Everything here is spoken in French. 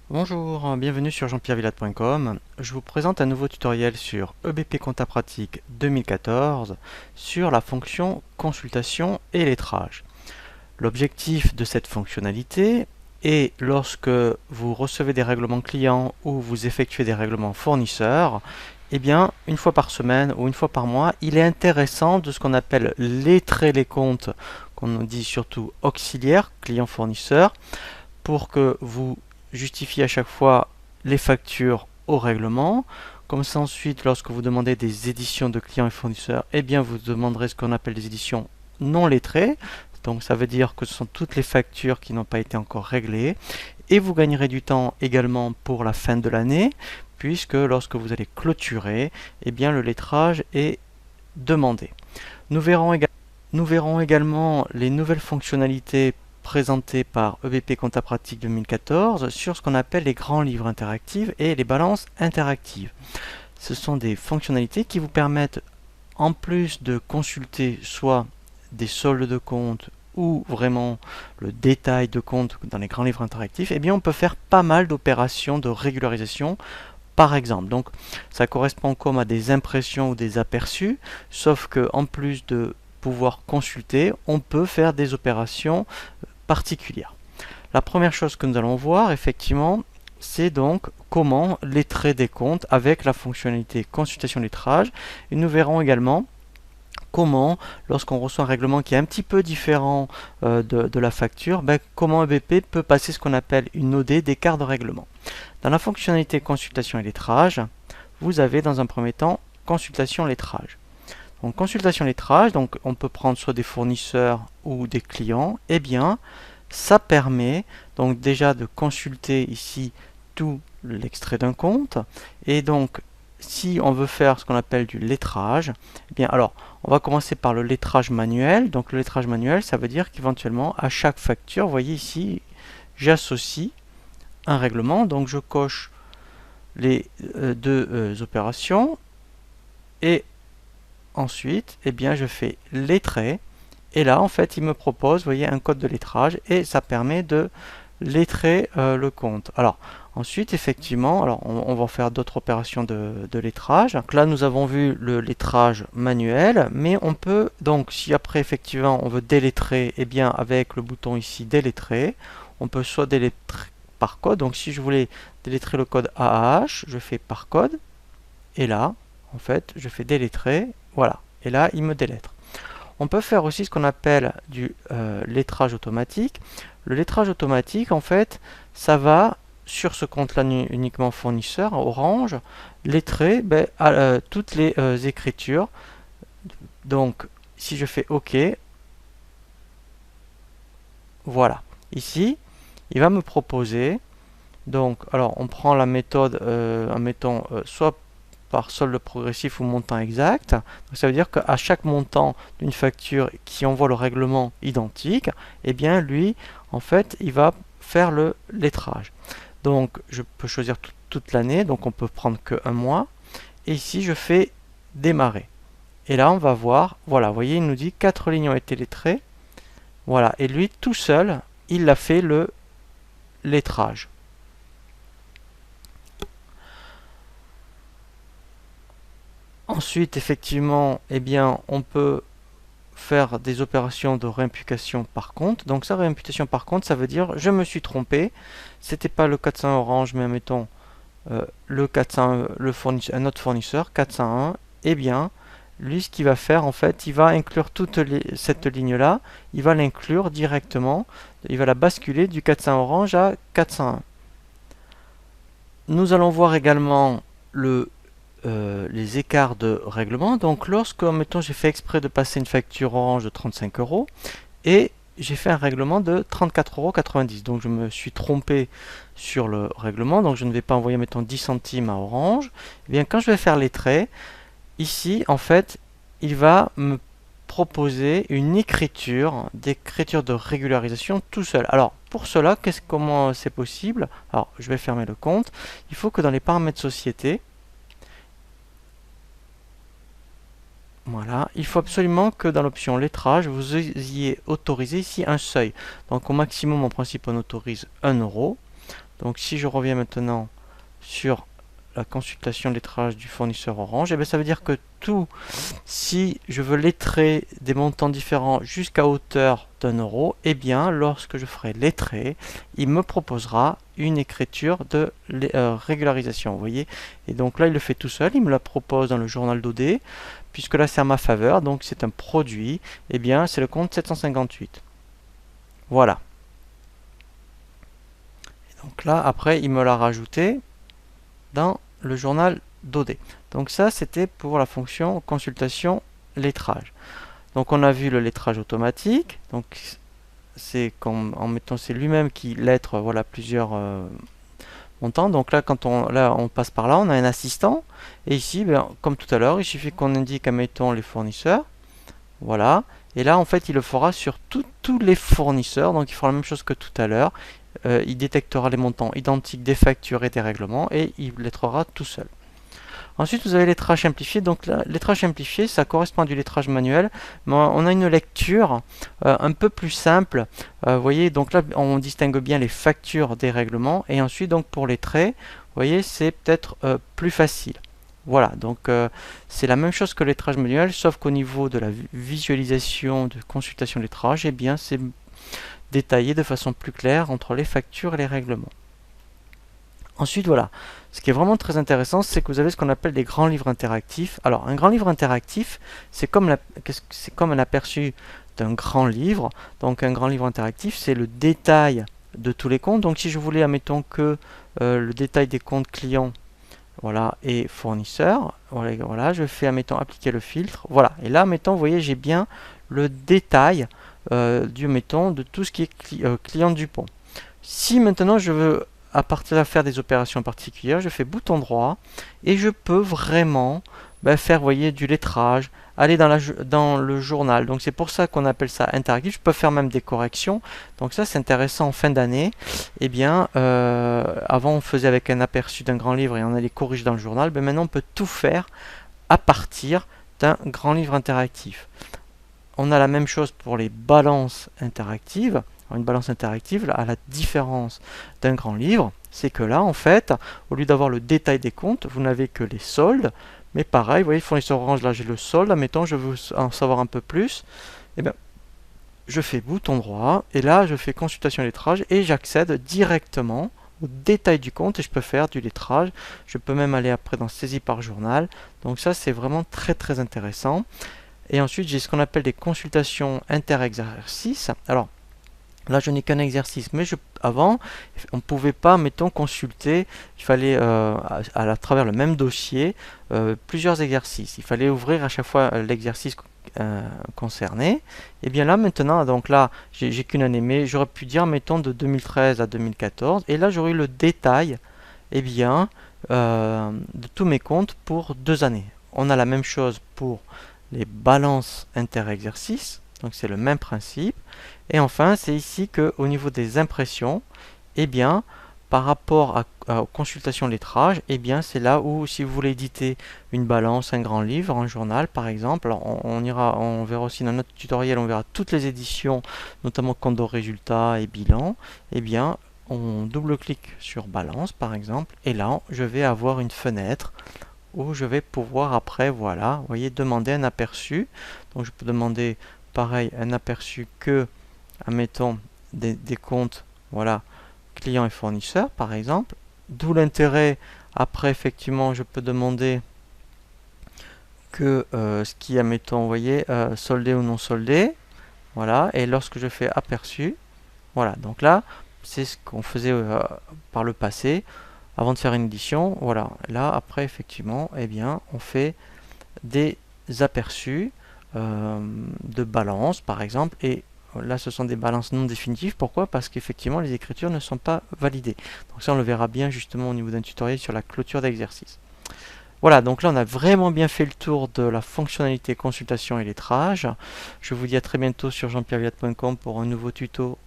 Bonjour, bienvenue sur jean-pierre-villade.com. Je vous présente un nouveau tutoriel sur EBP Compta Pratique 2014 sur la fonction consultation et lettrage. L'objectif de cette fonctionnalité est, lorsque vous recevez des règlements clients ou vous effectuez des règlements fournisseurs, eh bien, une fois par semaine ou une fois par mois, il est intéressant de ce qu'on appelle lettrer les comptes, qu'on dit surtout auxiliaires, client-fournisseur, pour que vous justifiez à chaque fois les factures au règlement. Comme ça, ensuite, lorsque vous demandez des éditions de clients et fournisseurs, eh bien, vous demanderez ce qu'on appelle des éditions non lettrées. Donc, ça veut dire que ce sont toutes les factures qui n'ont pas été encore réglées. Et vous gagnerez du temps également pour la fin de l'année, puisque lorsque vous allez clôturer, eh bien, le lettrage est demandé. Nous verrons également les nouvelles fonctionnalités présentées par EBP Compta Pratique 2014 sur ce qu'on appelle les grands livres interactifs et les balances interactives. Ce sont des fonctionnalités qui vous permettent, en plus de consulter soit des soldes de compte ou vraiment le détail de compte dans les grands livres interactifs, eh bien on peut faire pas mal d'opérations de régularisation par exemple. Donc ça correspond comme à des impressions ou des aperçus, sauf que en plus de pouvoir consulter, on peut faire des opérations particulières. La première chose que nous allons voir, effectivement, c'est donc comment lettrer des comptes avec la fonctionnalité consultation lettrage. Et nous verrons également comment, lorsqu'on reçoit un règlement qui est un petit peu différent de la facture, comment EBP peut passer ce qu'on appelle une OD d'écart de règlement. Dans la fonctionnalité consultation et lettrage, vous avez dans un premier temps consultation lettrage. Donc consultation lettrage, donc on peut prendre soit des fournisseurs ou des clients, eh bien ça permet donc déjà de consulter ici tout l'extrait d'un compte, et donc si on veut faire ce qu'on appelle du lettrage, eh bien alors on va commencer par le lettrage manuel. Donc le lettrage manuel, ça veut dire qu'éventuellement à chaque facture, vous voyez ici, j'associe un règlement, donc je coche les deux opérations et ensuite, eh bien, je fais lettrer et là, en fait, il me propose, vous voyez, un code de lettrage et ça permet de lettrer le compte. Alors, ensuite, effectivement, alors on va faire d'autres opérations de lettrage. Donc là, nous avons vu le lettrage manuel, mais on peut, donc, si après, effectivement, on veut délettrer, eh bien, avec le bouton ici, délettrer, on peut soit délettrer par code. Donc, si je voulais délettrer le code AAH, je fais par code et là, en fait, je fais délettrer. Voilà, et là, il me délettre. On peut faire aussi ce qu'on appelle du lettrage automatique. Le lettrage automatique, en fait, ça va, sur ce compte-là uniquement fournisseur, Orange, lettrer toutes les écritures. Donc, si je fais OK, voilà. Ici, il va me proposer, donc, alors, on prend la méthode, admettons, soit par solde progressif ou montant exact. Donc ça veut dire qu'à chaque montant d'une facture qui envoie le règlement identique, eh bien lui, en fait, il va faire le lettrage. Donc je peux choisir toute l'année, donc on peut prendre que un mois. Et ici, je fais démarrer. Et là, on va voir, voilà, vous voyez, il nous dit 4 lignes ont été lettrées. Voilà, et lui, tout seul, il a fait le lettrage. Ensuite, effectivement, eh bien, on peut faire des opérations de réimputation par compte. Donc, ça, réimputation par compte, ça veut dire je me suis trompé. C'était pas le 401 Orange, mais mettons le 401, un autre fournisseur, 401. Eh bien, lui, ce qu'il va faire, en fait, il va inclure cette ligne-là. Il va l'inclure directement. Il va la basculer du 401 Orange à 401. Nous allons voir également les écarts de règlement. Donc lorsque, mettons, j'ai fait exprès de passer une facture Orange de 35 € et j'ai fait un règlement de 34,90 €. Donc je me suis trompé sur le règlement, donc je ne vais pas envoyer, mettons, 10 centimes à Orange. Et bien quand je vais faire les traits, ici, en fait, il va me proposer une écriture de régularisation tout seul. Alors pour cela, comment c'est possible? Alors je vais fermer le compte. Il faut que dans les paramètres société, Voilà, il faut absolument que dans l'option lettrage, vous ayez autorisé ici un seuil. Donc au maximum, en principe, on autorise 1 euro. Donc si je reviens maintenant sur la consultation lettrage du fournisseur Orange, et bien ça veut dire que si je veux lettrer des montants différents jusqu'à hauteur d'1 euro, et bien lorsque je ferai lettrer, il me proposera une écriture de régularisation, vous voyez. Et donc là, il le fait tout seul, il me la propose dans le journal d'OD, puisque là c'est à ma faveur, donc c'est un produit, et bien c'est le compte 758. Voilà. Et donc là, après, il me l'a rajouté dans le journal d'OD. Donc ça, c'était pour la fonction consultation lettrage. Donc on a vu le lettrage automatique. Donc c'est en mettant c'est lui-même qui lettre voilà plusieurs montants. Donc là quand on passe par là, on a un assistant. Et ici, ben, comme tout à l'heure, il suffit qu'on indique admettons les fournisseurs. Voilà. Et là en fait il le fera sur tous les fournisseurs. Donc il fera la même chose que tout à l'heure. Il détectera les montants identiques des factures et des règlements et il lettrera tout seul. Ensuite, vous avez les lettrage simplifié. Donc, le lettrage simplifié, ça correspond à du lettrage manuel, mais on a une lecture un peu plus simple. Vous voyez, donc là, on distingue bien les factures des règlements. Et ensuite, donc pour les traits, vous voyez, c'est peut-être plus facile. Voilà, donc c'est la même chose que le lettrage manuel, sauf qu'au niveau de la visualisation de consultation lettrage, eh bien, c'est détaillé de façon plus claire entre les factures et les règlements. Ensuite, voilà, ce qui est vraiment très intéressant, c'est que vous avez ce qu'on appelle des grands livres interactifs. Alors, un grand livre interactif, c'est comme un aperçu d'un grand livre. Donc, un grand livre interactif, c'est le détail de tous les comptes. Donc, si je voulais, admettons que le détail des comptes clients, voilà, et fournisseurs, voilà, je fais, admettons, appliquer le filtre. Voilà, et là, admettons, vous voyez, j'ai bien le détail de tout ce qui est client Dupont. Si maintenant je veux à partir de faire des opérations particulières, je fais bouton droit et je peux vraiment faire, voyez, du lettrage, aller dans le journal. Donc c'est pour ça qu'on appelle ça interactif. Je peux faire même des corrections. Donc ça c'est intéressant en fin d'année. Eh bien, avant on faisait avec un aperçu d'un grand livre et on allait corriger dans le journal. Maintenant on peut tout faire à partir d'un grand livre interactif. On a la même chose pour les balances interactives. Une balance interactive, à la différence d'un grand livre, c'est que là, en fait, au lieu d'avoir le détail des comptes, vous n'avez que les soldes. Mais pareil, vous voyez, fournisseur Orange, là j'ai le solde. Admettons, je veux en savoir un peu plus. Et bien, je fais bouton droit, et là, je fais consultation lettrage, et j'accède directement au détail du compte, et je peux faire du lettrage. Je peux même aller après dans saisie par journal. Donc ça, c'est vraiment très très intéressant. Et ensuite, j'ai ce qu'on appelle des consultations inter-exercices. Alors, là, je n'ai qu'un exercice, mais avant, on ne pouvait pas, mettons, consulter. Il fallait, à travers le même dossier, plusieurs exercices. Il fallait ouvrir à chaque fois l'exercice concerné. Et bien là, maintenant, donc là, j'ai qu'une année, mais j'aurais pu dire, mettons, de 2013 à 2014. Et là, j'aurais eu le détail, eh bien, de tous mes comptes pour 2 années. On a la même chose pour les balances inter-exercices. Donc c'est le même principe. Et enfin, c'est ici qu'au niveau des impressions, eh bien, par rapport aux consultations lettrage, eh bien, c'est là où, si vous voulez éditer une balance, un grand livre, un journal, par exemple, alors on verra aussi dans notre tutoriel, on verra toutes les éditions, notamment compte de résultats et bilan, eh bien, on double-clique sur balance, par exemple, et là, je vais avoir une fenêtre où je vais pouvoir après, voilà, vous voyez, demander un aperçu. Donc, je peux demander pareil, un aperçu que, admettons, des comptes, voilà, clients et fournisseurs, par exemple. D'où l'intérêt, après, effectivement, je peux demander que ce qui, admettons, vous voyez, soldé ou non soldé. Voilà, et lorsque je fais aperçu, voilà, donc là, c'est ce qu'on faisait par le passé, avant de faire une édition. Voilà, là, après, effectivement, eh bien, on fait des aperçus de balance par exemple, et là ce sont des balances non définitives. Pourquoi? Parce qu'effectivement les écritures ne sont pas validées. Donc ça on le verra bien justement au niveau d'un tutoriel sur la clôture d'exercice. Voilà, donc là on a vraiment bien fait le tour de la fonctionnalité consultation et lettrage. Je vous dis à très bientôt sur jeanpierrevillatte.com pour un nouveau tuto